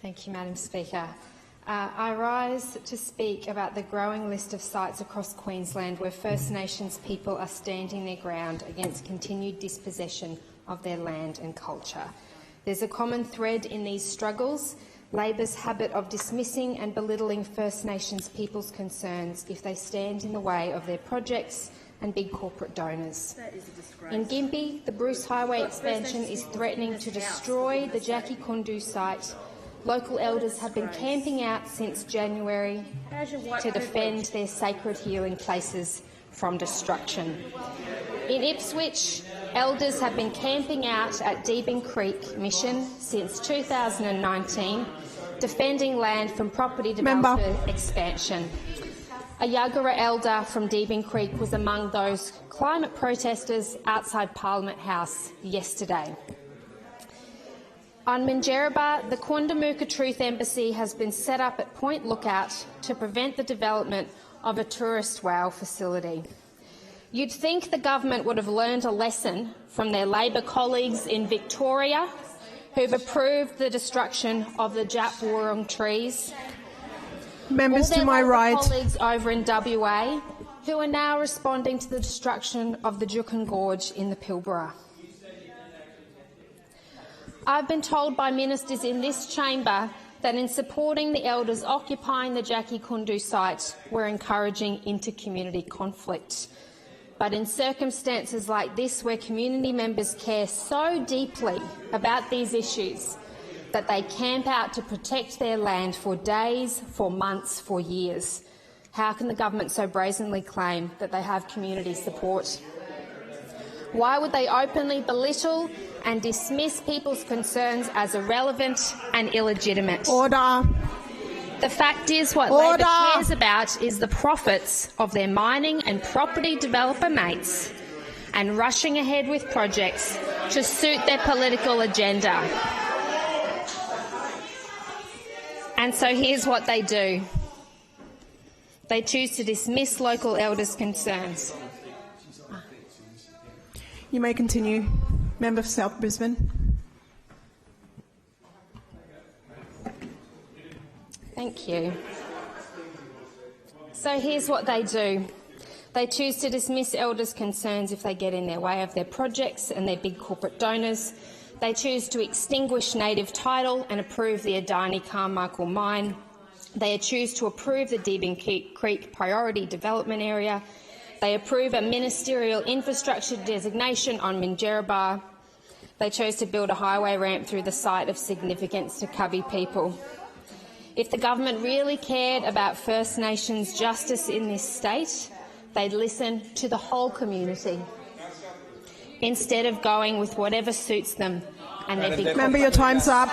Thank you, Madam Speaker. I rise to speak about the growing list of sites across Queensland where First Nations people are standing their ground against continued dispossession of their land and culture. There's a common thread in these struggles: Labor's habit of dismissing and belittling First Nations people's concerns if they stand in the way of their projects and big corporate donors. In Gympie, the Bruce Highway expansion is threatening to destroy the Jackie Kundu site. Local elders have been camping out since January to defend their sacred healing places from destruction. In Ipswich, elders have been camping out at Deebing Creek Mission since 2019, defending land from property developer expansion. A Yagara elder from Deebing Creek was among those climate protesters outside Parliament House yesterday. On Minjerribah, the Quandamooka Truth Embassy has been set up at Point Lookout to prevent the development of a tourist rail facility. You'd think the government would have learned a lesson from their Labor colleagues in Victoria, who've approved the destruction of the Djap Wurrung trees. Members to my right. Colleagues over in WA, who are now responding to the destruction of the Juukan Gorge in the Pilbara. I've been told by ministers in this chamber that in supporting the elders occupying the Jackie Kundu site, we're encouraging inter-community conflict. But in circumstances like this, where community members care so deeply about these issues that they camp out to protect their land for days, for months, for years, how can the government so brazenly claim that they have community support? Why would they openly belittle and dismiss people's concerns as irrelevant and illegitimate? Order. The fact is, what Labor cares about is the profits of their mining and property developer mates and rushing ahead with projects to suit their political agenda. And so here's what they do. They choose to dismiss local elders' concerns. You may continue. Member for South Brisbane. Thank you. So here's what they do. They choose to dismiss elders' concerns if they get in their way of their projects and their big corporate donors. They choose to extinguish native title and approve the Adani Carmichael mine. They choose to approve the Deebing Creek Priority Development Area. They approve a ministerial infrastructure designation on Minjerribah. They chose to build a highway ramp through the site of significance to Cubby people. If the government really cared about First Nations justice in this state, they'd listen to the whole community instead of going with whatever suits them and their big. Member, your time's up.